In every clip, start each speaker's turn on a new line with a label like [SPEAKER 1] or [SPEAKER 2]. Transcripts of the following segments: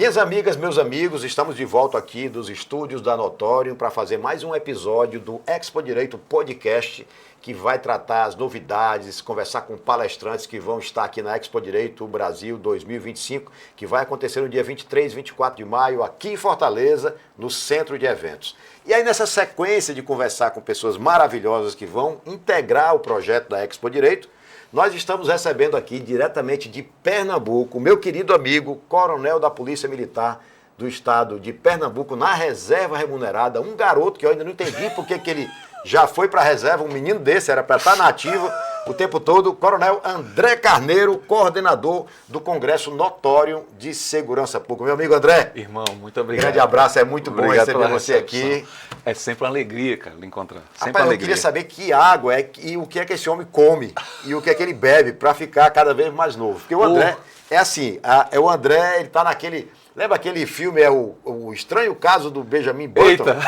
[SPEAKER 1] Minhas amigas, meus amigos, estamos de volta aqui dos estúdios da Notório para fazer mais um episódio do Expo Direito Podcast, que vai tratar as novidades, conversar com palestrantes que vão estar aqui na Expo Direito Brasil 2025, que vai acontecer no dia 23 e 24 de maio, aqui em Fortaleza, no Centro de Eventos. E aí, nessa sequência de conversar com pessoas maravilhosas que vão integrar o projeto da Expo Direito, nós estamos recebendo aqui, diretamente de Pernambuco, o meu querido amigo, coronel da Polícia Militar do Estado de Pernambuco, na reserva remunerada, um garoto que eu ainda não entendi porque que ele já foi para a reserva, um menino desse, era para estar na ativa o tempo todo, o coronel André Carneiro, coordenador do Congresso Notório de Segurança Pública. Meu amigo André.
[SPEAKER 2] Irmão, muito obrigado.
[SPEAKER 1] Grande abraço, é muito bom receber você aqui.
[SPEAKER 2] É sempre uma alegria, cara, lhe encontrar. Sempre
[SPEAKER 1] Rapaz, eu queria saber que água é e o que é que esse homem come e o que é que ele bebe para ficar cada vez mais novo. Porque o André é assim, o André, ele tá naquele... Lembra aquele filme, o Estranho Caso do Benjamin Button?
[SPEAKER 2] Eita,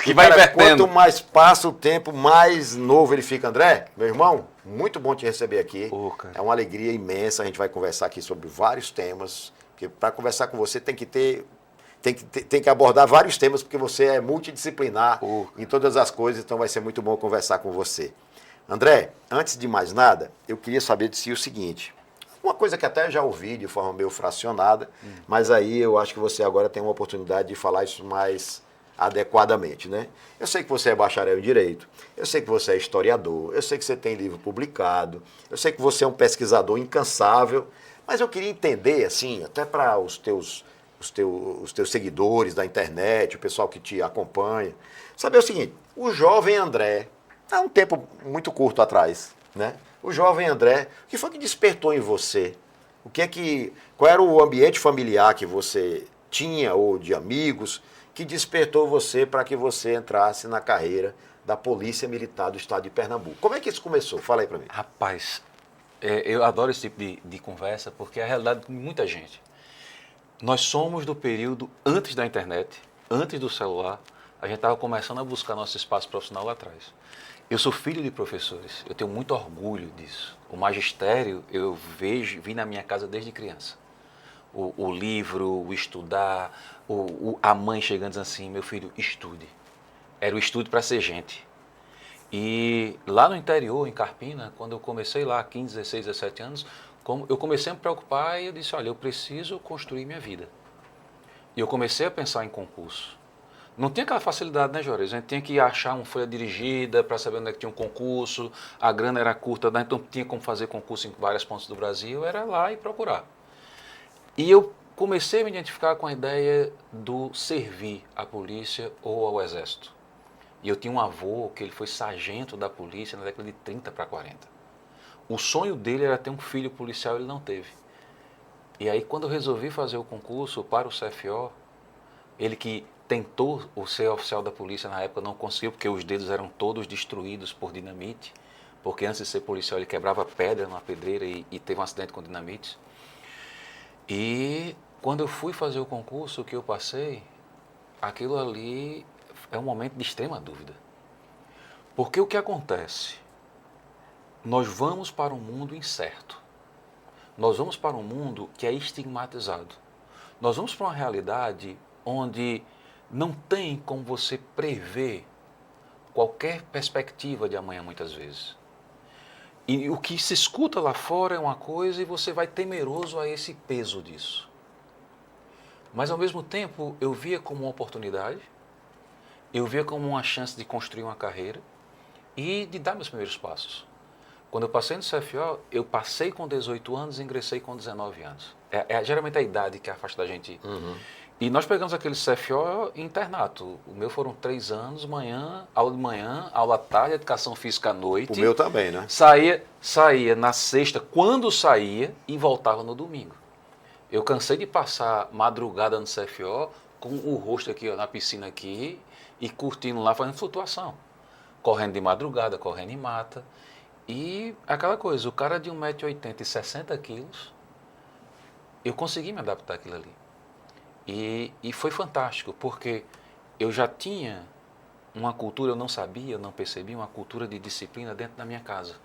[SPEAKER 2] que vai invertendo.
[SPEAKER 1] Quanto mais passa o tempo, mais novo ele fica. André, meu irmão, muito bom te receber aqui. É uma alegria imensa, a gente vai conversar aqui sobre vários temas, porque para conversar com você tem que abordar vários temas, porque você é multidisciplinar em todas as coisas, então vai ser muito bom conversar com você. André, antes de mais nada, eu queria saber de si o seguinte, uma coisa que até já ouvi de forma meio fracionada, mas aí eu acho que você agora tem uma oportunidade de falar isso mais adequadamente, né? Eu sei que você é bacharel em Direito, eu sei que você é historiador, eu sei que você tem livro publicado, eu sei que você é um pesquisador incansável, mas eu queria entender, assim, até para os teus seguidores da internet, o pessoal que te acompanha, saber o seguinte, o jovem André, há um tempo muito curto atrás, né? O jovem André, o que foi que despertou em você? Qual era o ambiente familiar que você tinha, ou de amigos, que despertou você para que você entrasse na carreira da Polícia Militar do Estado de Pernambuco? Como é que isso começou? Fala aí para mim.
[SPEAKER 2] Rapaz, eu adoro esse tipo de conversa, porque é a realidade de muita gente. Nós somos do período antes da internet, antes do celular, a gente estava começando a buscar nosso espaço profissional lá atrás. Eu sou filho de professores, eu tenho muito orgulho disso. O magistério eu vi na minha casa desde criança. O livro, o estudar, a mãe chegando dizendo assim, meu filho, estude. Era o estudo para ser gente. E lá no interior, em Carpina, quando eu comecei lá, 15, 16, 17 anos, eu comecei a me preocupar e eu disse, olha, eu preciso construir minha vida. E eu comecei a pensar em concurso. Não tinha aquela facilidade, né, Jorge? A gente tinha que achar uma folha dirigida para saber onde é que tinha um concurso, a grana era curta, né? Então tinha como fazer concurso em vários pontos do Brasil, era lá e procurar. E eu comecei a me identificar com a ideia do servir à polícia ou ao exército. E eu tinha um avô que ele foi sargento da polícia na década de 30 para 40. O sonho dele era ter um filho policial, ele não teve. E aí quando eu resolvi fazer o concurso para o CFO, ele que tentou ser oficial da polícia na época não conseguiu, porque os dedos eram todos destruídos por dinamite, porque antes de ser policial ele quebrava pedra numa pedreira e teve um acidente com dinamite. E quando eu fui fazer o concurso que eu passei, aquilo ali é um momento de extrema dúvida. Porque o que acontece? Nós vamos para um mundo incerto. Nós vamos para um mundo que é estigmatizado. Nós vamos para uma realidade onde não tem como você prever qualquer perspectiva de amanhã muitas vezes. E o que se escuta lá fora é uma coisa e você vai temeroso a esse peso disso. Mas ao mesmo tempo eu via como uma oportunidade, eu via como uma chance de construir uma carreira e de dar meus primeiros passos. Quando eu passei no CFO, eu passei com 18 anos e ingressei com 19 anos. Geralmente a idade que afasta da gente. E nós pegamos aquele CFO internato. O meu foram 3 anos, aula de manhã, aula à tarde, educação física à noite.
[SPEAKER 1] O meu também, né?
[SPEAKER 2] Saía na sexta, quando saía, e voltava no domingo. Eu cansei de passar madrugada no CFO, com o rosto aqui ó, na piscina aqui, e curtindo lá, fazendo flutuação. Correndo de madrugada, correndo em mata. E aquela coisa, o cara de 1,80 m e 60 quilos, eu consegui me adaptar àquilo ali. E foi fantástico, porque eu já tinha uma cultura, eu não sabia, eu não percebi, uma cultura de disciplina dentro da minha casa.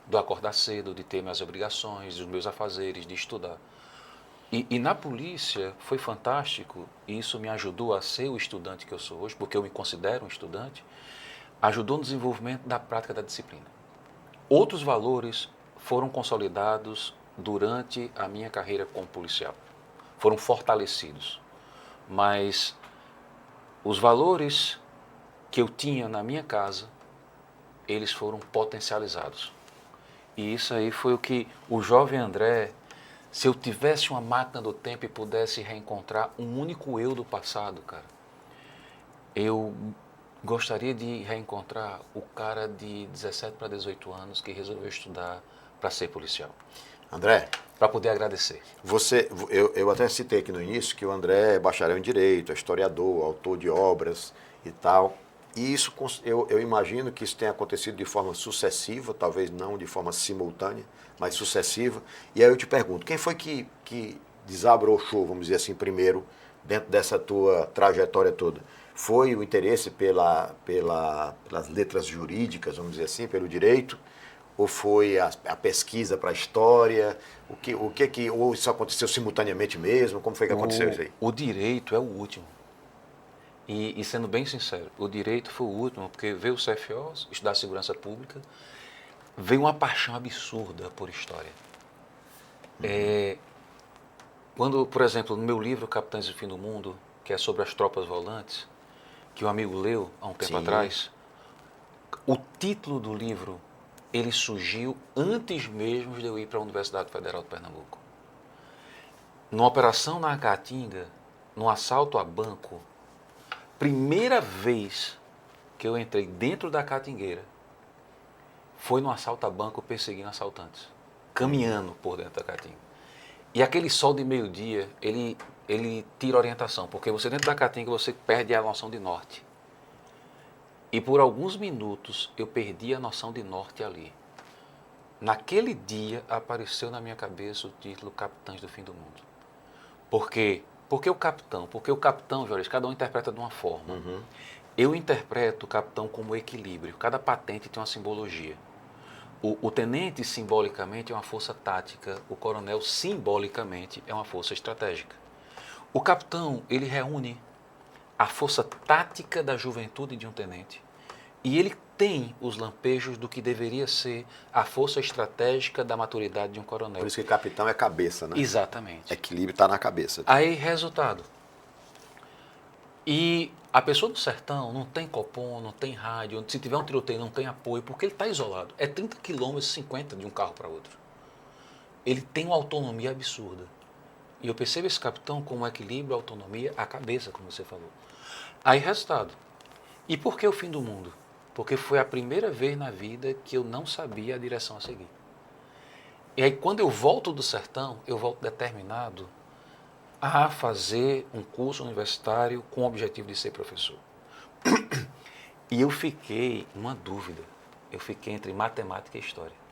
[SPEAKER 2] Do acordar cedo, de ter minhas obrigações, dos meus afazeres, de estudar. E na polícia foi fantástico, e isso me ajudou a ser o estudante que eu sou hoje, porque eu me considero um estudante, ajudou no desenvolvimento da prática da disciplina. Outros valores foram consolidados durante a minha carreira como policial, foram fortalecidos, mas os valores que eu tinha na minha casa, eles foram potencializados. E isso aí foi o que o jovem André, se eu tivesse uma máquina do tempo e pudesse reencontrar um único eu do passado, cara, eu gostaria de reencontrar o cara de 17 para 18 anos que resolveu estudar para ser policial.
[SPEAKER 1] André,
[SPEAKER 2] para poder agradecer.
[SPEAKER 1] Eu até citei aqui no início que o André é bacharel em Direito, é historiador, autor de obras e tal. E isso, eu imagino que isso tenha acontecido de forma sucessiva, talvez não de forma simultânea, mas sucessiva. E aí eu te pergunto, quem foi que desabrochou, vamos dizer assim, primeiro, dentro dessa tua trajetória toda? Foi o interesse pelas letras jurídicas, vamos dizer assim, pelo direito? Ou foi a pesquisa para a história? Ou isso aconteceu simultaneamente mesmo? Como foi que aconteceu isso aí?
[SPEAKER 2] O direito é o último. E sendo bem sincero, o direito foi o último, porque veio o CFO, estudar segurança pública, veio uma paixão absurda por história. Quando, por exemplo, no meu livro Capitães do Fim do Mundo, que é sobre as tropas volantes, que um amigo leu há um tempo atrás, o título do livro, ele surgiu antes mesmo de eu ir para a Universidade Federal de Pernambuco. Numa operação na Caatinga, num assalto a banco, primeira vez que eu entrei dentro da Caatingueira foi no assalto a banco perseguindo assaltantes, caminhando por dentro da Caatinga. E aquele sol de meio-dia, ele tira orientação, porque você dentro da Caatinga você perde a noção de norte. E por alguns minutos eu perdi a noção de norte ali. Naquele dia apareceu na minha cabeça o título Capitães do Fim do Mundo. Por quê? Porque o capitão? Porque o capitão, Jorge, cada um interpreta de uma forma. Eu interpreto o capitão como equilíbrio. Cada patente tem uma simbologia. O tenente, simbolicamente, é uma força tática. O coronel, simbolicamente, é uma força estratégica. O capitão, ele reúne a força tática da juventude de um tenente e ele tem os lampejos do que deveria ser a força estratégica da maturidade de um coronel.
[SPEAKER 1] Por isso que capitão é cabeça, né?
[SPEAKER 2] Exatamente.
[SPEAKER 1] Equilíbrio está na cabeça.
[SPEAKER 2] Aí, resultado. E a pessoa do sertão não tem copom, não tem rádio, se tiver um tiroteio não tem apoio, porque ele está isolado. É 30 quilômetros, 50 de um carro para outro. Ele tem uma autonomia absurda. E eu percebo esse capitão como equilíbrio, autonomia, a cabeça, como você falou. Aí, resultado. E por que o fim do mundo? Porque foi a primeira vez na vida que eu não sabia a direção a seguir. E aí, quando eu volto do sertão, eu volto determinado a fazer um curso universitário com o objetivo de ser professor. E eu fiquei uma dúvida. Eu fiquei entre matemática e história.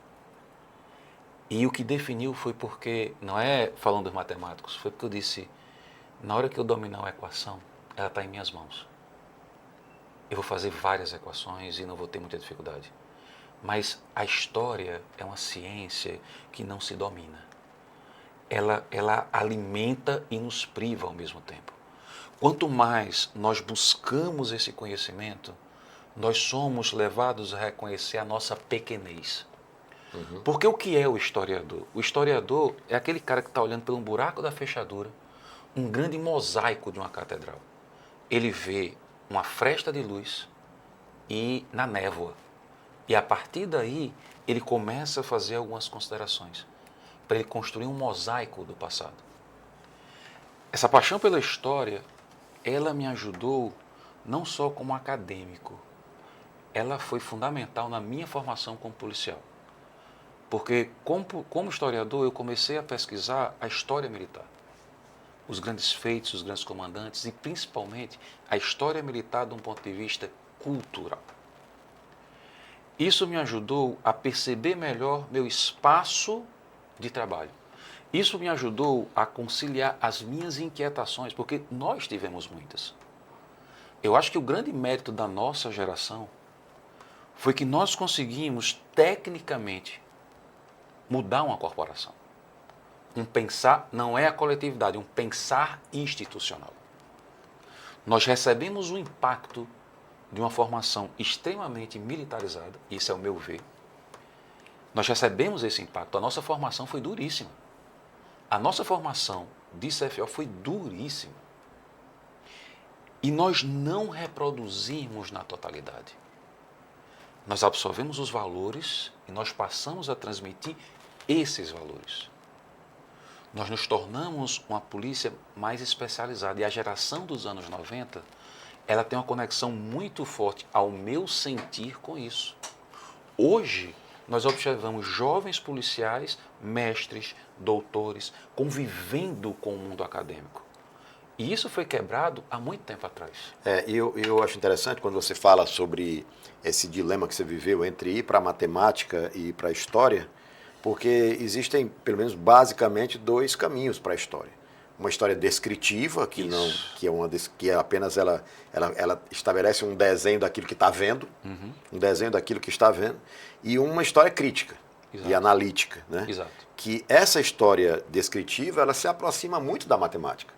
[SPEAKER 2] E o que definiu foi porque, não é falando dos matemáticos, foi porque eu disse, na hora que eu dominar uma equação, ela está em minhas mãos. Eu vou fazer várias equações e não vou ter muita dificuldade. Mas a história é uma ciência que não se domina. Ela alimenta e nos priva ao mesmo tempo. Quanto mais nós buscamos esse conhecimento, nós somos levados a reconhecer a nossa pequenez. Porque o que é o historiador? O historiador é aquele cara que está olhando por um buraco da fechadura, um grande mosaico de uma catedral. Ele vê uma fresta de luz e na névoa. E a partir daí, ele começa a fazer algumas considerações para ele construir um mosaico do passado. Essa paixão pela história, ela me ajudou não só como acadêmico, ela foi fundamental na minha formação como policial. Porque como historiador eu comecei a pesquisar a história militar. Os grandes feitos, os grandes comandantes e principalmente a história militar de um ponto de vista cultural. Isso me ajudou a perceber melhor meu espaço de trabalho. Isso me ajudou a conciliar as minhas inquietações, porque nós tivemos muitas. Eu acho que o grande mérito da nossa geração foi que nós conseguimos, tecnicamente, mudar uma corporação. um pensar, não é a coletividade, é um pensar institucional. Nós recebemos o impacto de uma formação extremamente militarizada, isso é o meu ver. Nós recebemos esse impacto, a nossa formação foi duríssima. A nossa formação de CFO foi duríssima. E nós não reproduzimos na totalidade. Nós absorvemos os valores e nós passamos a transmitir esses valores. Nós nos tornamos uma polícia mais especializada. E a geração dos anos 90, ela tem uma conexão muito forte ao meu sentir com isso. Hoje, nós observamos jovens policiais, mestres, doutores, convivendo com o mundo acadêmico. E isso foi quebrado há muito tempo atrás.
[SPEAKER 1] Eu acho interessante quando você fala sobre esse dilema que você viveu entre ir para a matemática e ir para a história, porque existem, pelo menos basicamente, dois caminhos para a história. Uma história descritiva, que apenas ela estabelece um desenho daquilo que está vendo, um desenho daquilo que está vendo, e uma história crítica. Exato. E analítica, né?
[SPEAKER 2] Exato.
[SPEAKER 1] Que essa história descritiva, ela se aproxima muito da matemática.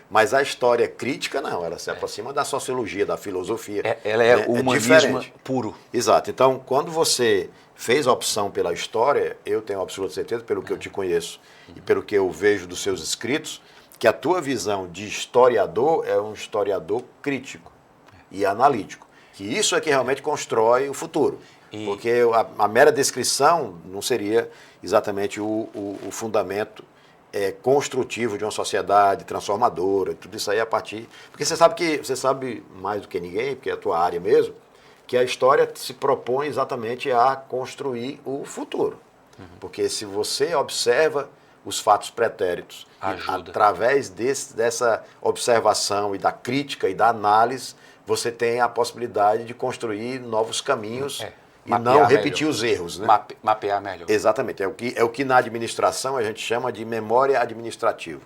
[SPEAKER 1] Mas a história crítica, não, ela se aproxima da sociologia, da filosofia.
[SPEAKER 2] Ela é o humanismo puro.
[SPEAKER 1] Exato. Então, quando você fez a opção pela história, eu tenho absoluta certeza, pelo que eu te conheço e pelo que eu vejo dos seus escritos, que a tua visão de historiador é um historiador crítico e analítico. Que isso é que realmente constrói o futuro. Porque a mera descrição não seria exatamente o fundamento construtivo de uma sociedade transformadora, tudo isso aí a partir... Porque você sabe mais do que ninguém, porque é a tua área mesmo, que a história se propõe exatamente a construir o futuro. Porque se você observa os fatos pretéritos, através dessa observação e da crítica e da análise, você tem a possibilidade de construir novos caminhos e não repetir os erros. Né?
[SPEAKER 2] Mapear melhor.
[SPEAKER 1] Exatamente. É o que na administração a gente chama de memória administrativa.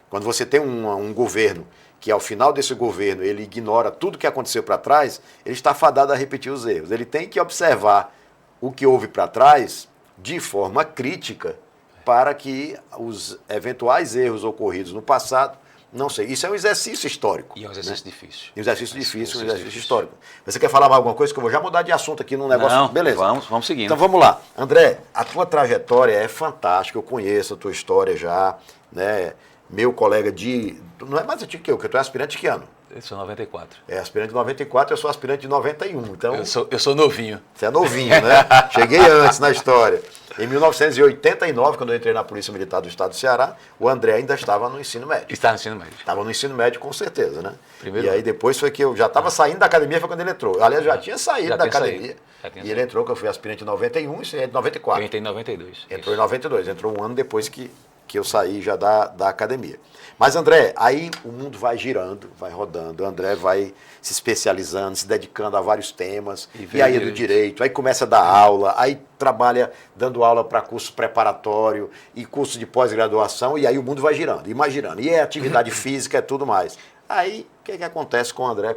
[SPEAKER 1] Quando você tem um governo que ao final desse governo ele ignora tudo que aconteceu para trás, ele está fadado a repetir os erros. Ele tem que observar o que houve para trás de forma crítica para que os eventuais erros ocorridos no passado não sei. Isso é um exercício histórico.
[SPEAKER 2] E é um exercício difícil.
[SPEAKER 1] Um exercício histórico. Você quer falar mais alguma coisa? Que eu vou já mudar de assunto aqui num negócio.
[SPEAKER 2] Não,
[SPEAKER 1] beleza.
[SPEAKER 2] Vamos seguindo.
[SPEAKER 1] Então vamos lá. André, a tua trajetória é fantástica. Eu conheço a tua história já. Né? Meu colega de... Não é mais antigo que eu tu é aspirante de que ano?
[SPEAKER 2] Eu sou 94.
[SPEAKER 1] É aspirante de 94, eu sou aspirante de 91. Então,
[SPEAKER 2] eu sou novinho.
[SPEAKER 1] Você é novinho, né? Cheguei antes na história. Em 1989, quando eu entrei na Polícia Militar do Estado do Ceará, o André ainda estava no ensino médio.
[SPEAKER 2] Está no ensino médio.
[SPEAKER 1] Estava no ensino médio, com certeza, né?
[SPEAKER 2] Primeiro
[SPEAKER 1] e aí depois foi que eu já estava saindo da academia, foi quando ele entrou. Aliás, já tinha saído da academia. E ele entrou, que eu fui aspirante em 91, isso é de 94.
[SPEAKER 2] Eu entrei em 92.
[SPEAKER 1] Entrou em 92, entrou um ano depois que eu saí já da academia. Mas, André, aí o mundo vai girando, vai rodando, o André vai se especializando, se dedicando a vários temas, e aí é do direito, aí começa a dar aula, aí trabalha dando aula para curso preparatório e curso de pós-graduação, e aí o mundo vai girando, imaginando, e é atividade física, é tudo mais. Aí, o que acontece com o André,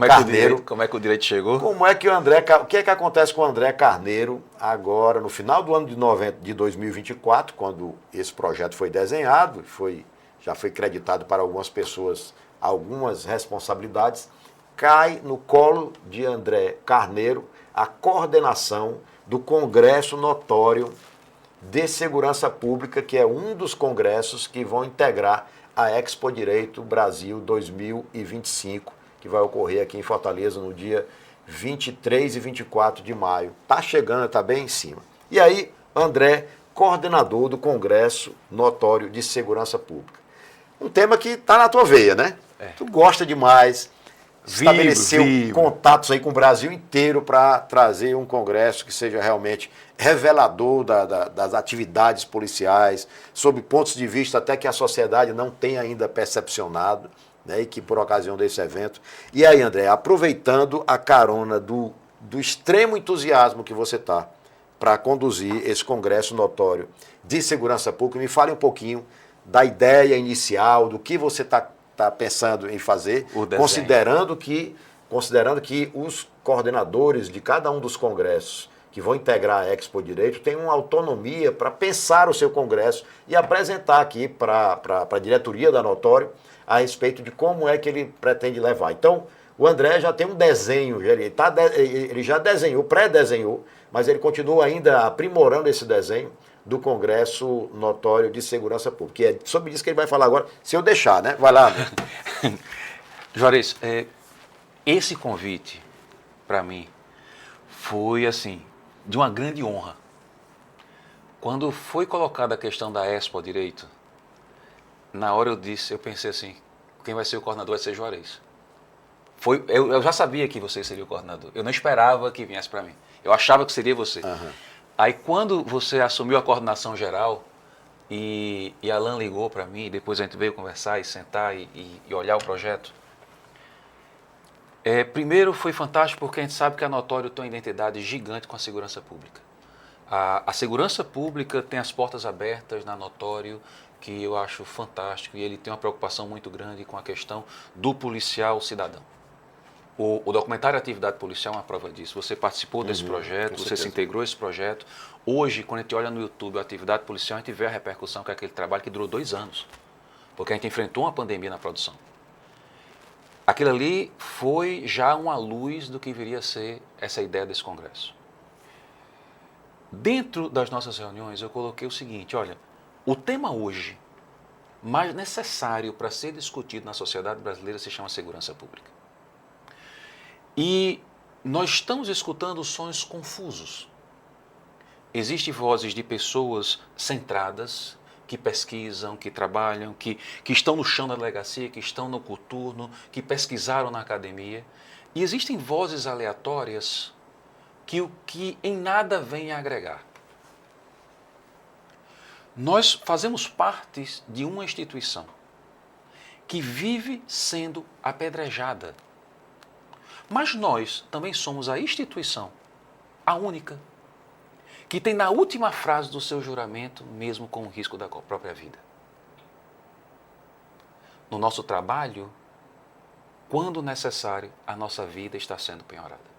[SPEAKER 1] Carneiro?
[SPEAKER 2] Como é que o direito chegou?
[SPEAKER 1] O que acontece com o André Carneiro agora, no final do ano de 2024, quando esse projeto foi desenhado, já foi creditado para algumas pessoas algumas responsabilidades, cai no colo de André Carneiro a coordenação do Congresso Notório de Segurança Pública, que é um dos congressos que vão integrar a Expo Direito Brasil 2025, que vai ocorrer aqui em Fortaleza no dia 23 e 24 de maio. Está chegando, está bem em cima. E aí, André, coordenador do Congresso Notório de Segurança Pública. Um tema que está na tua veia, né? Tu gosta demais, estabeleceu contatos aí com o Brasil inteiro para trazer um congresso que seja realmente revelador das atividades policiais, sob pontos de vista até que a sociedade não tenha ainda percepcionado, né, e que por ocasião desse evento. E aí, André, aproveitando a carona do extremo entusiasmo que você está para conduzir esse congresso notório de segurança pública, me fale um pouquinho da ideia inicial, do que você está pensando em fazer, considerando que os coordenadores de cada um dos congressos que vão integrar a Expo Direito têm uma autonomia para pensar o seu congresso e apresentar aqui para a diretoria da Notório a respeito de como é que ele pretende levar. Então, o André já tem um desenho, ele já desenhou, pré-desenhou, mas ele continua ainda aprimorando esse desenho do Congresso Notório de Segurança Pública. Que é sobre isso que ele vai falar agora, se eu deixar, né? Vai lá.
[SPEAKER 2] Juarez, esse convite, para mim, foi, assim, de uma grande honra. Quando foi colocada a questão da Expo Direito, na hora eu pensei assim, quem vai ser o coordenador vai ser Juarez. Eu já sabia que você seria o coordenador. Eu não esperava que viesse para mim. Eu achava que seria você. Uhum. Aí quando você assumiu a coordenação geral e Alan ligou para mim, depois a gente veio conversar e sentar e olhar o projeto, primeiro foi fantástico porque a gente sabe que a Notório tem uma identidade gigante com a segurança pública. A segurança pública tem as portas abertas na Notório, que eu acho fantástico, e ele tem uma preocupação muito grande com a questão do policial cidadão. O documentário Atividade Policial é uma prova disso. Você participou desse projeto, você se integrou a esse projeto. Hoje, quando a gente olha no YouTube a Atividade Policial, a gente vê a repercussão que é aquele trabalho que durou 2 anos, porque a gente enfrentou uma pandemia na produção. Aquilo ali foi já uma luz do que viria a ser essa ideia desse congresso. Dentro das nossas reuniões, eu coloquei o seguinte, olha, o tema hoje mais necessário para ser discutido na sociedade brasileira se chama segurança pública. E nós estamos escutando sons confusos. Existem vozes de pessoas centradas, que pesquisam, que trabalham, que estão no chão da delegacia, que estão no coturno, que pesquisaram na academia. E existem vozes aleatórias que em nada vêm a agregar. Nós fazemos parte de uma instituição que vive sendo apedrejada. Mas nós também somos a instituição, a única, que tem na última frase do seu juramento, mesmo com o risco da própria vida. No nosso trabalho, quando necessário, a nossa vida está sendo penhorada.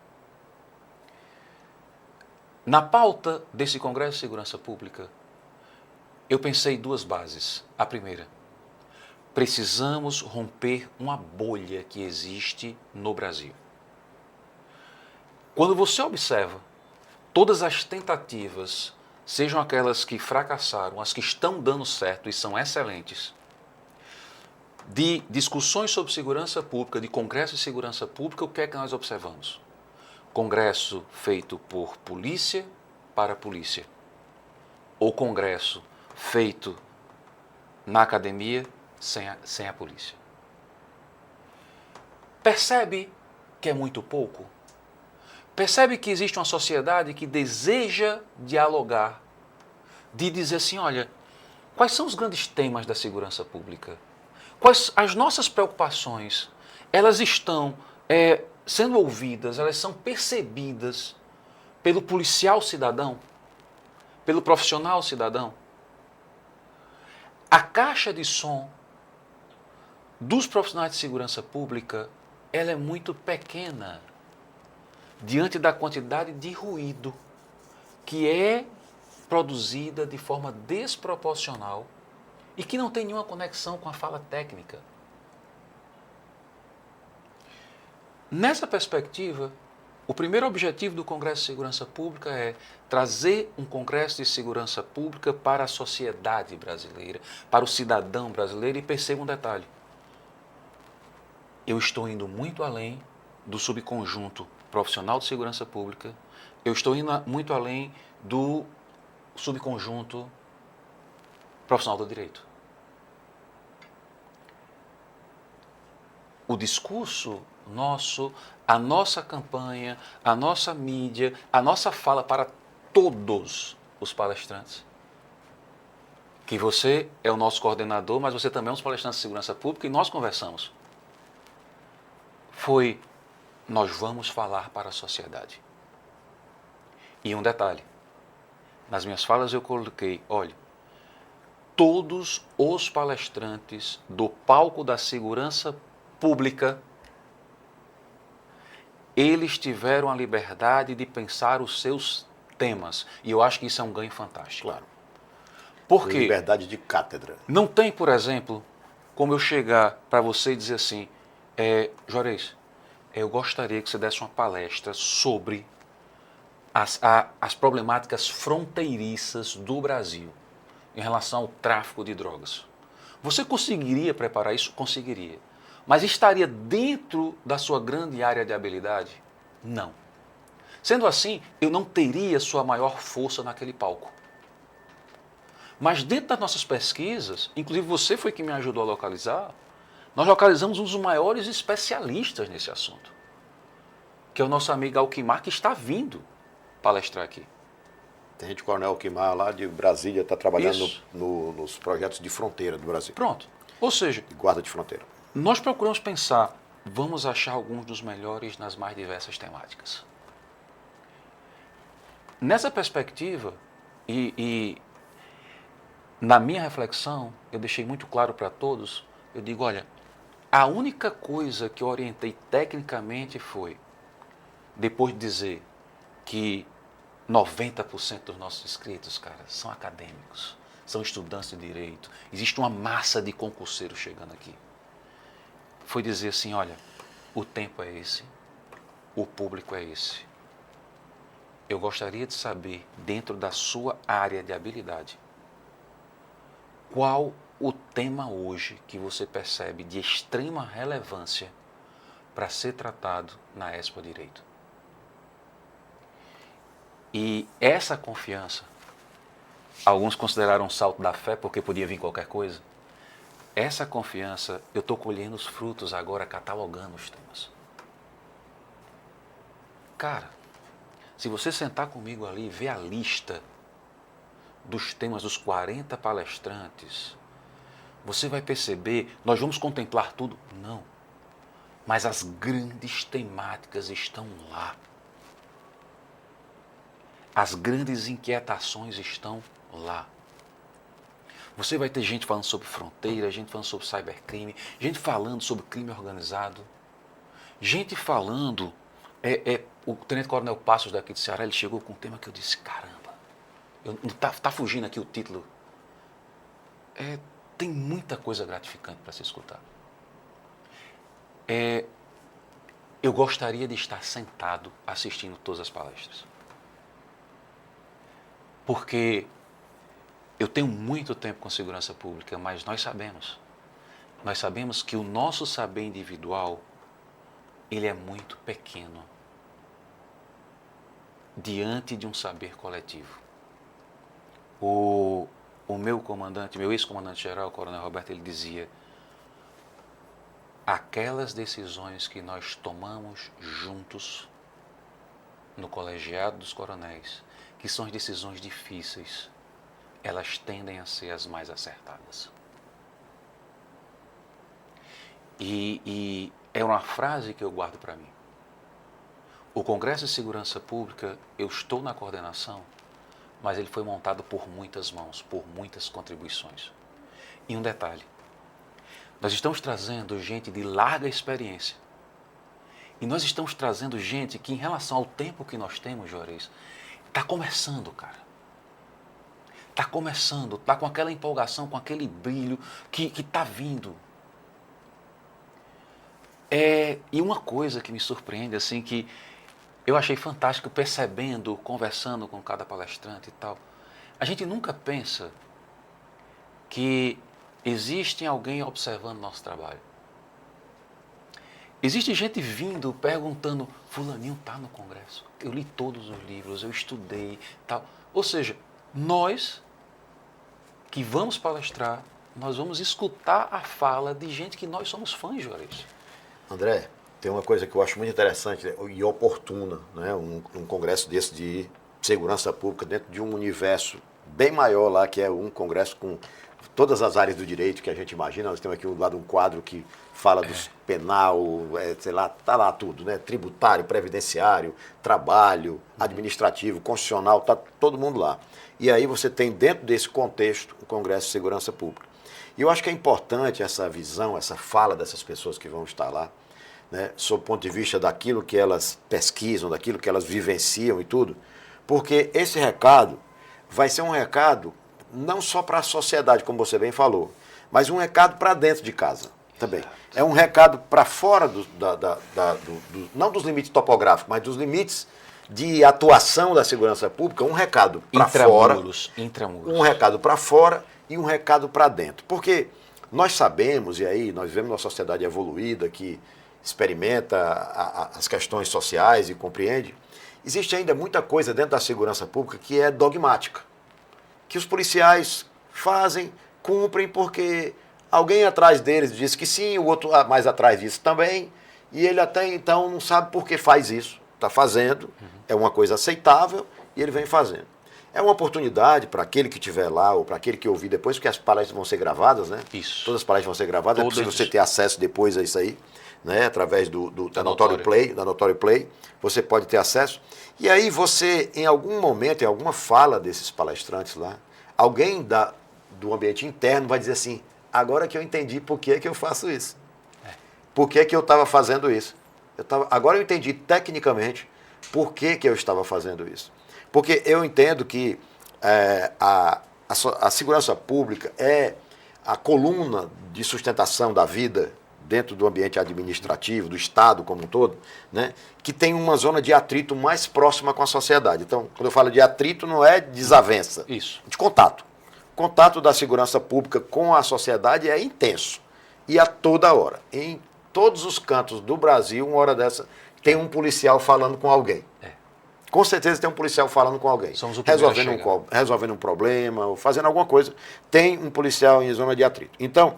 [SPEAKER 2] Na pauta desse Congresso de Segurança Pública, eu pensei 2 bases. A primeira, precisamos romper uma bolha que existe no Brasil. Quando você observa todas as tentativas, sejam aquelas que fracassaram, as que estão dando certo e são excelentes, de discussões sobre segurança pública, de congresso de segurança pública, o que é que nós observamos? Congresso feito por polícia para polícia, ou congresso feito na academia sem a polícia. Percebe que é muito pouco? Percebe que existe uma sociedade que deseja dialogar, de dizer assim, olha, quais são os grandes temas da segurança pública? Quais as nossas preocupações? Elas estão sendo ouvidas, elas são percebidas pelo policial cidadão, pelo profissional cidadão? A caixa de som dos profissionais de segurança pública, ela é muito pequena diante da quantidade de ruído que é produzida de forma desproporcional e que não tem nenhuma conexão com a fala técnica. Nessa perspectiva, o primeiro objetivo do Congresso de Segurança Pública é trazer um Congresso de Segurança Pública para a sociedade brasileira, para o cidadão brasileiro, e perceba um detalhe. Eu estou indo muito além do subconjunto profissional de segurança pública, eu estou indo muito além do subconjunto profissional do direito. O discurso nosso, a nossa campanha, a nossa mídia, a nossa fala para todos os palestrantes, que você é o nosso coordenador, mas você também é um dos palestrantes de segurança pública, e nós conversamos, foi: nós vamos falar para a sociedade. E um detalhe, nas minhas falas eu coloquei, olha, todos os palestrantes do palco da segurança pública, eles tiveram a liberdade de pensar os seus temas. E eu acho que isso é um ganho fantástico.
[SPEAKER 1] Claro.
[SPEAKER 2] Por quê?
[SPEAKER 1] Liberdade de cátedra.
[SPEAKER 2] Não tem, por exemplo, como eu chegar para você e dizer assim, Juarez, eu gostaria que você desse uma palestra sobre as problemáticas fronteiriças do Brasil em relação ao tráfico de drogas. Você conseguiria preparar isso? Conseguiria. Mas estaria dentro da sua grande área de habilidade? Não. Sendo assim, eu não teria sua maior força naquele palco. Mas dentro das nossas pesquisas, inclusive você foi quem me ajudou a localizar, nós localizamos um dos maiores especialistas nesse assunto, que é o nosso amigo Alquimar, que está vindo palestrar aqui.
[SPEAKER 1] Tem gente, Coronel Alquimar, lá de Brasília, está trabalhando nos projetos de fronteira do Brasil.
[SPEAKER 2] Pronto. Ou seja,
[SPEAKER 1] de guarda de fronteira.
[SPEAKER 2] Nós procuramos pensar, vamos achar alguns dos melhores nas mais diversas temáticas. Nessa perspectiva, e na minha reflexão, eu deixei muito claro para todos, eu digo, olha, a única coisa que eu orientei tecnicamente foi, depois de dizer que 90% dos nossos inscritos, cara, são acadêmicos, são estudantes de direito, existe uma massa de concurseiros chegando aqui. Foi dizer assim, olha, o tempo é esse, o público é esse. Eu gostaria de saber, dentro da sua área de habilidade, qual o tema hoje que você percebe de extrema relevância para ser tratado na Expo Direito. E essa confiança, alguns consideraram um salto da fé porque podia vir qualquer coisa. Essa confiança, eu estou colhendo os frutos agora, catalogando os temas. Cara, se você sentar comigo ali e ver a lista dos temas dos 40 palestrantes, você vai perceber, nós vamos contemplar tudo? Não. Mas as grandes temáticas estão lá. As grandes inquietações estão lá. Você vai ter gente falando sobre fronteira, gente falando sobre cybercrime, gente falando sobre crime organizado, gente falando... o Tenente Coronel Passos daqui de Ceará, ele chegou com um tema que eu disse, caramba, tá fugindo aqui o título. Tem muita coisa gratificante para se escutar. Eu gostaria de estar sentado assistindo todas as palestras. Porque eu tenho muito tempo com segurança pública, mas nós sabemos que o nosso saber individual, ele é muito pequeno diante de um saber coletivo. O meu comandante, meu ex-comandante-geral, o Coronel Roberto, ele dizia, aquelas decisões que nós tomamos juntos no colegiado dos coronéis, que são as decisões difíceis, elas tendem a ser as mais acertadas. E é uma frase que eu guardo para mim. O Congresso de Segurança Pública, eu estou na coordenação, mas ele foi montado por muitas mãos, por muitas contribuições. E um detalhe, nós estamos trazendo gente de larga experiência. E nós estamos trazendo gente que, em relação ao tempo que nós temos, Juarez, está começando, cara. Está começando, está com aquela empolgação, com aquele brilho que está vindo. E uma coisa que me surpreende, assim, que eu achei fantástico, percebendo, conversando com cada palestrante e tal, a gente nunca pensa que existe alguém observando nosso trabalho. Existe gente vindo, perguntando, fulaninho está no congresso, eu li todos os livros, eu estudei, tal. Ou seja, nós que vamos palestrar, nós vamos escutar a fala de gente que nós somos fãs, Juarez.
[SPEAKER 1] André, tem uma coisa que eu acho muito interessante e oportuna, né? Um congresso desse de segurança pública dentro de um universo bem maior lá, que é um congresso com todas as áreas do direito que a gente imagina. Nós temos aqui do lado um quadro que fala dos penal, sei lá, tá lá tudo, né? Tributário, previdenciário, trabalho, administrativo, constitucional, tá todo mundo lá. E aí você tem dentro desse contexto o Congresso de Segurança Pública. E eu acho que é importante essa visão, essa fala dessas pessoas que vão estar lá, né, sob o ponto de vista daquilo que elas pesquisam, daquilo que elas vivenciam e tudo, Porque esse recado vai ser um recado não só para a sociedade, como você bem falou, mas um recado para dentro de casa também. É um recado para fora não dos limites topográficos, mas dos limites de atuação da segurança pública, um recado para fora, um recado para fora e um recado para dentro. Porque nós sabemos, e aí nós vemos uma sociedade evoluída que experimenta as questões sociais e compreende, existe ainda muita coisa dentro da segurança pública que é dogmática, que os policiais fazem, cumprem porque alguém atrás deles disse que sim, o outro mais atrás disse também, e ele até então não sabe por que faz isso. Está fazendo, é uma coisa aceitável e ele vem fazendo. É uma oportunidade para aquele que estiver lá ou para aquele que ouvir depois, porque as palestras vão ser gravadas, né?
[SPEAKER 2] Isso.
[SPEAKER 1] Todas as palestras vão ser gravadas, é possível você ter acesso depois a isso aí, né? Através da Notório Play, você pode ter acesso. E aí você, em algum momento, em alguma fala desses palestrantes lá, alguém do ambiente interno vai dizer assim, agora que eu entendi por que eu faço isso. Por que eu estava fazendo isso. Agora eu entendi tecnicamente por que eu estava fazendo isso. Porque eu entendo que a segurança pública é a coluna de sustentação da vida dentro do ambiente administrativo, do Estado como um todo, né, que tem uma zona de atrito mais próxima com a sociedade. Então, quando eu falo de atrito, não é desavença,
[SPEAKER 2] isso.
[SPEAKER 1] De contato. O contato da segurança pública com a sociedade é intenso e a toda hora. Em todos os cantos do Brasil, uma hora dessa, tem um policial falando com alguém. Com certeza tem um policial falando com alguém.
[SPEAKER 2] Somos o
[SPEAKER 1] resolvendo um problema, ou fazendo alguma coisa. Tem um policial em zona de atrito. Então,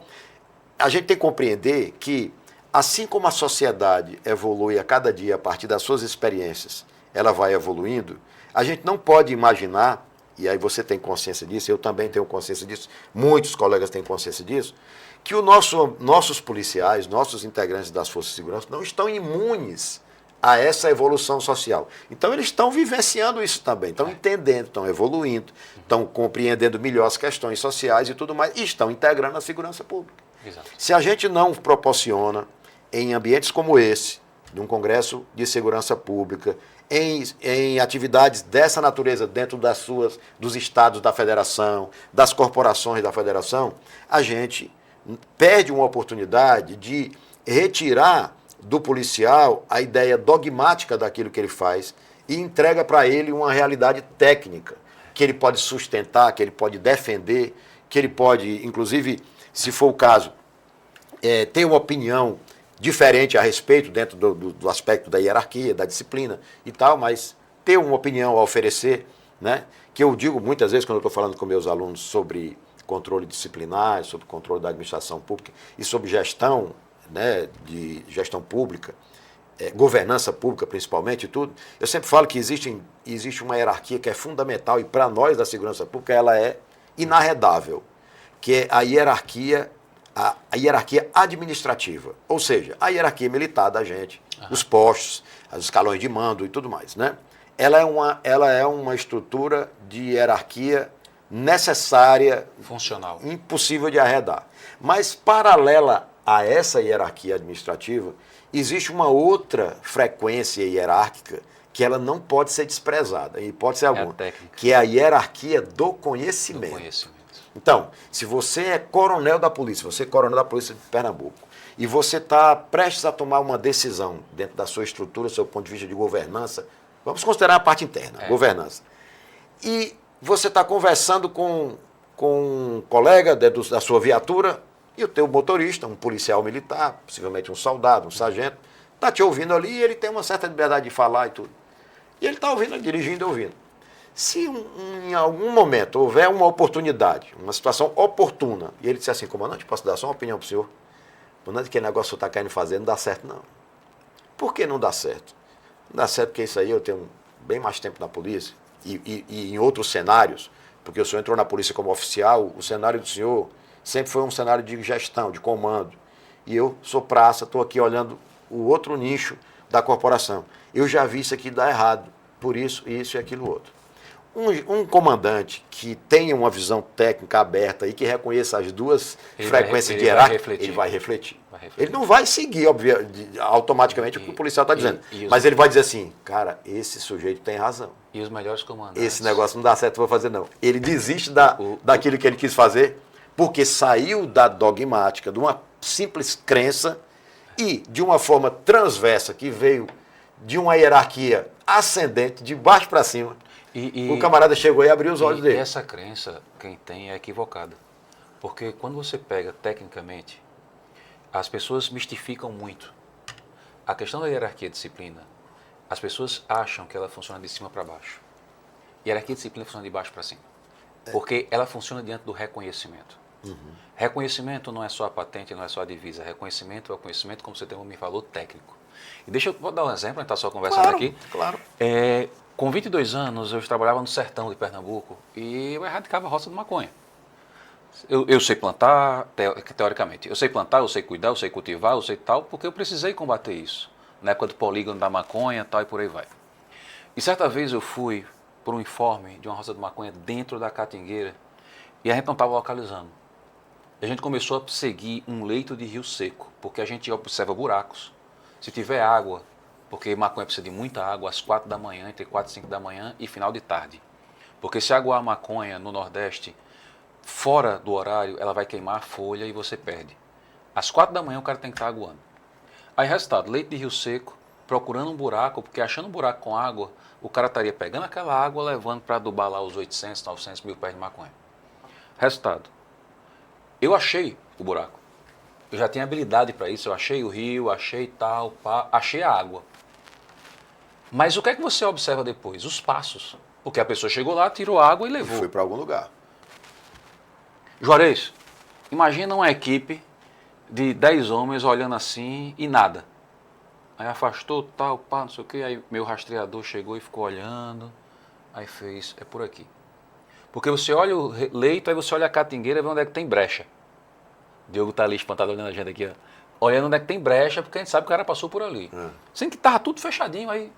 [SPEAKER 1] a gente tem que compreender que, assim como a sociedade evolui a cada dia a partir das suas experiências, ela vai evoluindo, a gente não pode imaginar, e aí você tem consciência disso, eu também tenho consciência disso, muitos colegas têm consciência disso, que nossos policiais, nossos integrantes das forças de segurança não estão imunes a essa evolução social. Então eles estão vivenciando isso também, estão entendendo, estão evoluindo, estão compreendendo melhor as questões sociais e tudo mais, e estão integrando a segurança pública.
[SPEAKER 2] Exato.
[SPEAKER 1] Se a gente não proporciona, em ambientes como esse, num congresso de segurança pública, em atividades dessa natureza dentro dos estados da federação, das corporações da federação, a gente perde uma oportunidade de retirar do policial a ideia dogmática daquilo que ele faz e entrega para ele uma realidade técnica que ele pode sustentar, que ele pode defender, que ele pode, inclusive, se for o caso, ter uma opinião diferente a respeito dentro do aspecto da hierarquia, da disciplina e tal, mas ter uma opinião a oferecer, né? Que eu digo muitas vezes quando eu estou falando com meus alunos sobre controle disciplinar, sobre controle da administração pública e sobre gestão, né, de gestão pública, governança pública principalmente e tudo, eu sempre falo que existe uma hierarquia que é fundamental e para nós da segurança pública ela é inarredável, que é a hierarquia administrativa, ou seja, a hierarquia militar da gente, os postos, os escalões de mando e tudo mais, né? Ela é uma estrutura de hierarquia necessária,
[SPEAKER 2] funcional,
[SPEAKER 1] impossível de arredar. Mas, paralela a essa hierarquia administrativa, existe uma outra frequência hierárquica que ela não pode ser desprezada, em hipótese alguma, que é a hierarquia do conhecimento. Então, se você é coronel da polícia, você é coronel da polícia de Pernambuco, e você está prestes a tomar uma decisão dentro da sua estrutura, do seu ponto de vista de governança, vamos considerar a parte interna, governança, e você está conversando com um colega da sua viatura e o teu motorista, um policial militar, possivelmente um soldado, um sargento, está te ouvindo ali e ele tem uma certa liberdade de falar e tudo. E ele está ouvindo, dirigindo e ouvindo. Se em algum momento houver uma oportunidade, uma situação oportuna, e ele disser assim, comandante, posso dar só uma opinião para o senhor? Comandante, que negócio que o senhor está querendo fazer não dá certo, não. Por que não dá certo? Não dá certo porque isso aí eu tenho bem mais tempo na polícia e em outros cenários, porque o senhor entrou na polícia como oficial, o cenário do senhor sempre foi um cenário de gestão, de comando. E eu sou praça, estou aqui olhando o outro nicho da corporação. Eu já vi isso aqui dar errado, por isso e aquilo outro. Um comandante que tenha uma visão técnica aberta e que reconheça as duas frequências de hierárquica, ele vai refletir. Ele não vai seguir, automaticamente o que o policial está dizendo. Mas ele vai dizer assim, cara, esse sujeito tem razão.
[SPEAKER 2] E os melhores comandantes?
[SPEAKER 1] Esse negócio não dá certo, vou fazer não. Ele desiste daquilo que ele quis fazer, porque saiu da dogmática, de uma simples crença e de uma forma transversa que veio de uma hierarquia ascendente, de baixo para cima. O camarada chegou e abriu os olhos dele.
[SPEAKER 2] E essa crença, quem tem, é equivocada. Porque quando você pega tecnicamente, as pessoas mistificam muito. A questão da hierarquia e disciplina, as pessoas acham que ela funciona de cima para baixo. Hierarquia e disciplina funciona de baixo para cima. Porque ela funciona diante do reconhecimento. Reconhecimento não é só a patente, não é só a divisa. Reconhecimento é o conhecimento, como você me falou, técnico. E deixa eu dar um exemplo, a gente está só conversando aqui.
[SPEAKER 1] Claro.
[SPEAKER 2] Com 22 anos, eu trabalhava no sertão de Pernambuco e eu erradicava a roça de maconha. Eu sei plantar, teoricamente. Eu sei plantar, eu sei cuidar, eu sei cultivar, eu sei tal, porque eu precisei combater isso. Na época do polígono da maconha, tal, e por aí vai. E certa vez eu fui por um informe de uma roça de maconha dentro da Catingueira e a gente não estava localizando. E a gente começou a seguir um leito de rio seco, porque a gente observa buracos. Se tiver água, porque maconha precisa de muita água às 4 da manhã, entre 4 e 5 da manhã e final de tarde. Porque se aguar a maconha no Nordeste, fora do horário, ela vai queimar a folha e você perde. Às 4 da manhã o cara tem que estar aguando. Aí, resultado, leite de rio seco, procurando um buraco, porque achando um buraco com água, o cara estaria pegando aquela água, levando para adubar lá os 800, 900 mil pés de maconha. Resultado, eu achei o buraco. Eu já tinha habilidade para isso, eu achei o rio, achei tal, achei a água. Mas o que é que você observa depois? Os passos. Porque a pessoa chegou lá, tirou água e levou.
[SPEAKER 1] Foi para algum lugar.
[SPEAKER 2] Juarez, imagina uma equipe de 10 homens olhando assim e nada. Aí afastou, tal, pá, não sei o quê. Aí meu rastreador chegou e ficou olhando. Aí fez, é por aqui. Porque você olha o leito, aí você olha a catingueira e vê onde é que tem brecha. O Diogo tá ali espantado olhando a gente aqui, ó. Olhando onde é que tem brecha, porque a gente sabe que o cara passou por ali. Sendo que tava tudo fechadinho, aí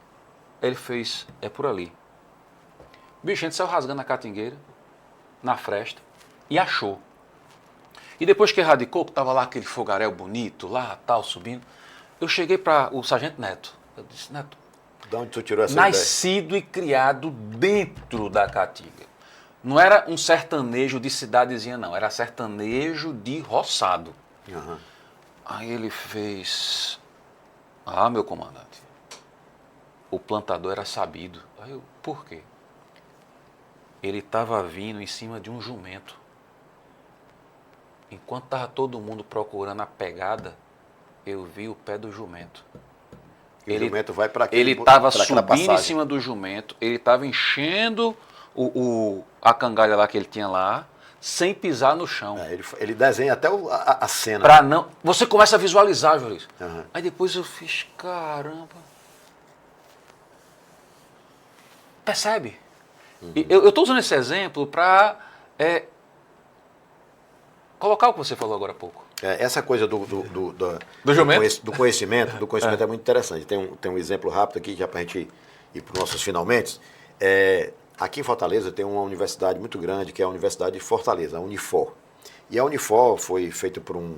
[SPEAKER 2] ele fez, é por ali. Bicho, a gente saiu rasgando a catingueira, na fresta, e achou. E depois que erradicou, que tava lá aquele fogaréu bonito, lá, tal, subindo, eu cheguei para o sargento Neto. Eu disse, Neto,
[SPEAKER 1] de onde tu tirou essa
[SPEAKER 2] nascido e criado dentro da Caatinga. Não era um sertanejo de cidadezinha, não. Era sertanejo de roçado. Aí ele fez... Ah, meu comandante, o plantador era sabido. Aí eu, por quê? Ele estava vindo em cima de um jumento. Enquanto estava todo mundo procurando a pegada, eu vi o pé do jumento.
[SPEAKER 1] E o jumento vai para aquele.
[SPEAKER 2] Ele estava subindo em cima do jumento, ele estava enchendo a cangalha lá que ele tinha lá, sem pisar no chão.
[SPEAKER 1] Ele desenha até a cena.
[SPEAKER 2] Pra não, você começa a visualizar, Juarez. Aí depois eu fiz, caramba. Percebe? Eu estou usando esse exemplo para colocar o que você falou agora há pouco.
[SPEAKER 1] Essa coisa do conhecimento é muito interessante. Tem um exemplo rápido aqui, já para a gente ir para os nossos finalmente. Aqui em Fortaleza tem uma universidade muito grande, que é a Universidade de Fortaleza, a Unifor. E a Unifor foi feita por um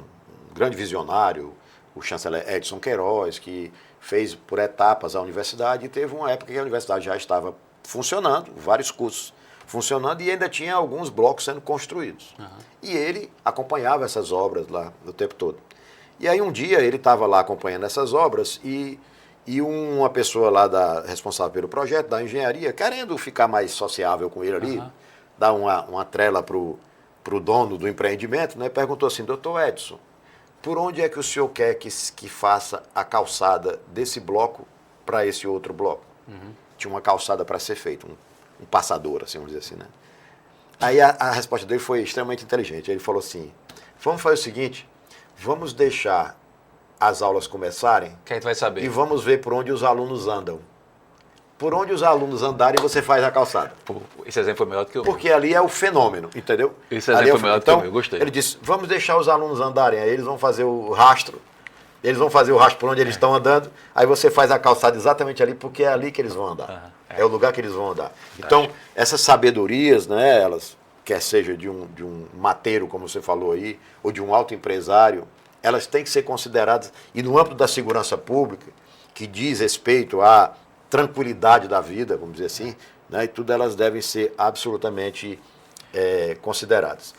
[SPEAKER 1] grande visionário, o chanceler Edson Queiroz, que fez por etapas a universidade, e teve uma época que a universidade já estava funcionando, vários cursos funcionando, e ainda tinha alguns blocos sendo construídos. E ele acompanhava essas obras lá o tempo todo. E aí um dia ele estava lá acompanhando essas obras e uma pessoa lá responsável pelo projeto, da engenharia, querendo ficar mais sociável com ele ali, dar uma trela para o dono do empreendimento, né, perguntou assim, doutor Edson, por onde é que o senhor quer que faça a calçada desse bloco para esse outro bloco? Tinha uma calçada para ser feita, um passador, assim, vamos dizer assim, né? Aí a resposta dele foi extremamente inteligente. Ele falou assim, vamos fazer o seguinte, vamos deixar as aulas começarem,
[SPEAKER 2] que a gente vai saber.
[SPEAKER 1] E vamos ver por onde os alunos andam. Por onde os alunos andarem, você faz a calçada.
[SPEAKER 2] Esse exemplo foi melhor do que o meu.
[SPEAKER 1] Porque ali é o fenômeno, entendeu?
[SPEAKER 2] Esse exemplo foi melhor do que o meu, eu gostei.
[SPEAKER 1] Ele disse, vamos deixar os alunos andarem, aí eles vão fazer o rastro, eles vão fazer o rastro por onde eles estão andando, aí você faz a calçada exatamente ali, porque é ali que eles vão andar. É o lugar que eles vão andar. Então, essas sabedorias, né, elas, quer seja de um mateiro, como você falou aí, ou de um alto empresário, elas têm que ser consideradas, e no âmbito da segurança pública, que diz respeito à tranquilidade da vida, vamos dizer assim, né, e tudo elas devem ser absolutamente consideradas.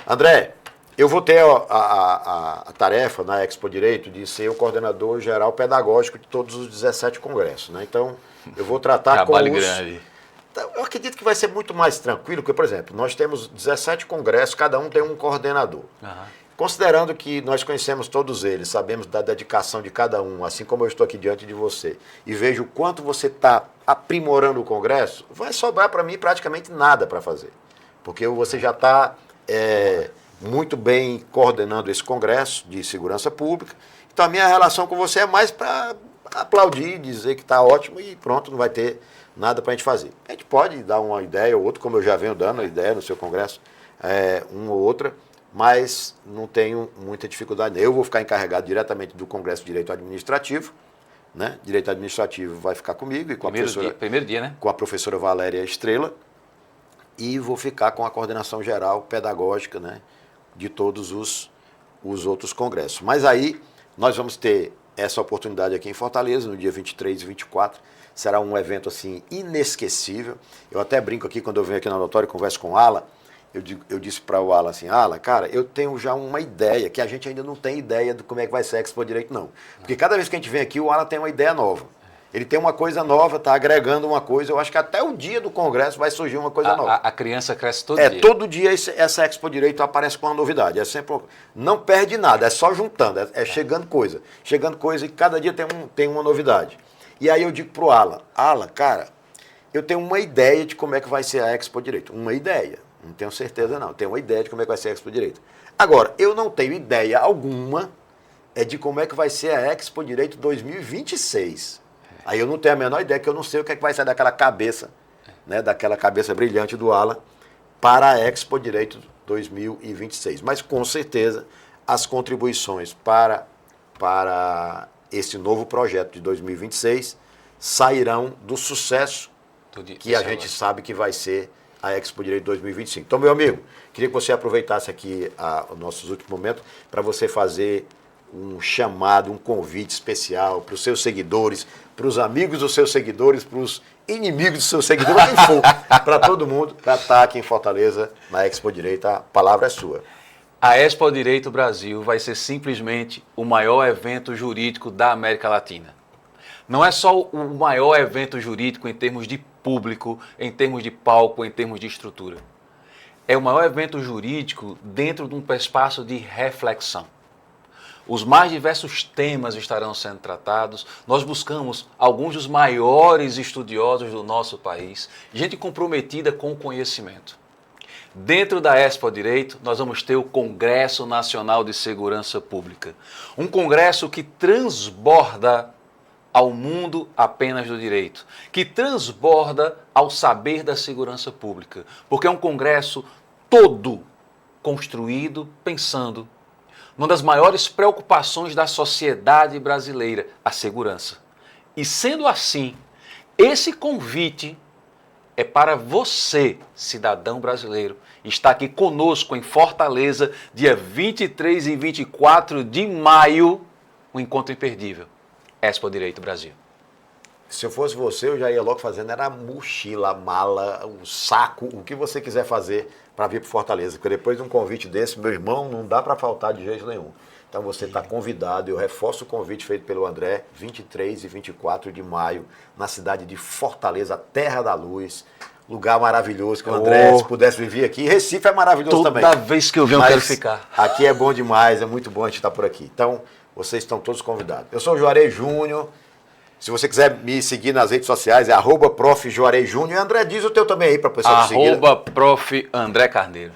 [SPEAKER 1] André, eu vou ter a tarefa na Expo Direito de ser o coordenador geral pedagógico de todos os 17 congressos, né? Então, eu vou tratar
[SPEAKER 2] Trabalho grande.
[SPEAKER 1] Eu acredito que vai ser muito mais tranquilo, porque, por exemplo, nós temos 17 congressos, cada um tem um coordenador. Considerando que nós conhecemos todos eles, sabemos da dedicação de cada um, assim como eu estou aqui diante de você, e vejo o quanto você está aprimorando o congresso, vai sobrar para mim praticamente nada para fazer. Porque você já está muito bem coordenando esse congresso de segurança pública. Então, a minha relação com você é mais para aplaudir, dizer que está ótimo e pronto, não vai ter nada para a gente fazer. A gente pode dar uma ideia ou outra, como eu já venho dando a ideia no seu congresso, uma ou outra, mas não tenho muita dificuldade. Eu vou ficar encarregado diretamente do Congresso de Direito Administrativo, né? Direito Administrativo vai ficar comigo e com
[SPEAKER 2] primeiro dia, né?
[SPEAKER 1] Com a professora Valéria Estrela, e vou ficar com a coordenação geral pedagógica, né, de todos os outros congressos. Mas aí nós vamos ter essa oportunidade aqui em Fortaleza, no dia 23 e 24, será um evento assim inesquecível. Eu até brinco aqui, quando eu venho aqui na auditório e converso com o Ala, eu disse para o Ala assim, Ala, cara, eu tenho já uma ideia, que a gente ainda não tem ideia de como é que vai ser a Expo Direito, não. Porque cada vez que a gente vem aqui, o Ala tem uma ideia nova. Ele tem uma coisa nova, está agregando uma coisa. Eu acho que até o dia do Congresso vai surgir uma coisa nova.
[SPEAKER 2] A criança cresce todo dia.
[SPEAKER 1] Todo dia essa Expo Direito aparece com uma novidade. É sempre, não perde nada, é só juntando, chegando coisa. Chegando coisa e cada dia tem uma novidade. E aí eu digo pro Ala, cara, eu tenho uma ideia de como é que vai ser a Expo Direito. Uma ideia, não tenho certeza não. Tenho uma ideia de como é que vai ser a Expo Direito. Agora, eu não tenho ideia alguma de como é que vai ser a Expo Direito 2026. Aí eu não tenho a menor ideia, que eu não sei o que é que vai sair daquela cabeça, né, daquela cabeça brilhante do Ala para a Expo Direito 2026. Mas, com certeza, as contribuições para esse novo projeto de 2026 sairão do sucesso que a gente sabe que vai ser a Expo Direito 2025. Então, meu amigo, queria que você aproveitasse aqui os nossos últimos momentos para você fazer um chamado, um convite especial para os seus seguidores, para os amigos dos seus seguidores, para os inimigos dos seus seguidores, quem for, para todo mundo, para estar aqui em Fortaleza, na Expo Direito. A palavra é sua.
[SPEAKER 2] A Expo Direito Brasil vai ser simplesmente o maior evento jurídico da América Latina. Não é só o maior evento jurídico em termos de público, em termos de palco, em termos de estrutura. É o maior evento jurídico dentro de um espaço de reflexão. Os mais diversos temas estarão sendo tratados. Nós buscamos alguns dos maiores estudiosos do nosso país, gente comprometida com o conhecimento. Dentro da Expo Direito, nós vamos ter o Congresso Nacional de Segurança Pública. Um congresso que transborda ao mundo apenas do direito, que transborda ao saber da segurança pública, porque é um congresso todo construído pensando numa das maiores preocupações da sociedade brasileira, a segurança. E sendo assim, esse convite é para você, cidadão brasileiro, estar aqui conosco em Fortaleza, dia 23 e 24 de maio, um encontro imperdível. Expo Direito Brasil.
[SPEAKER 1] Se eu fosse você, eu já ia logo fazendo, era a mochila, a mala, o saco, o que você quiser fazer para vir para Fortaleza. Porque depois de um convite desse, meu irmão, não dá para faltar de jeito nenhum. Então você está convidado, eu reforço o convite feito pelo André, 23 e 24 de maio, na cidade de Fortaleza, Terra da Luz. Lugar maravilhoso, que o André, se pudesse viver aqui. Recife é maravilhoso também.
[SPEAKER 2] Toda vez que eu venho, eu quero ficar.
[SPEAKER 1] Aqui é bom demais, é muito bom a gente estar por aqui. Então, vocês estão todos convidados. Eu sou o Juarez Júnior. Se você quiser me seguir nas redes sociais, é @Prof. Juarez Júnior. E André, diz o teu também aí para o pessoal te seguir.
[SPEAKER 2] @Prof. André Carneiro.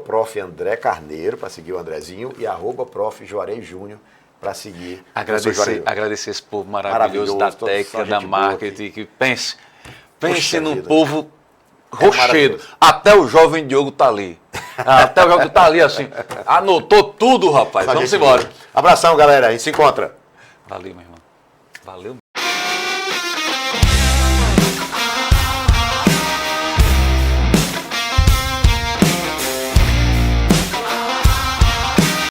[SPEAKER 1] @Prof. André Carneiro, para seguir o Andrezinho. E @Prof. Juarez Júnior, para seguir
[SPEAKER 2] agradecer esse povo maravilhoso da técnica, da marketing. Que pense num povo rochedo. Até o jovem Diogo tá ali. Até o jovem tá ali assim. Anotou tudo, rapaz. Vamos embora.
[SPEAKER 1] Abração, galera. A gente se encontra.
[SPEAKER 2] Valeu, meu irmão. Valeu.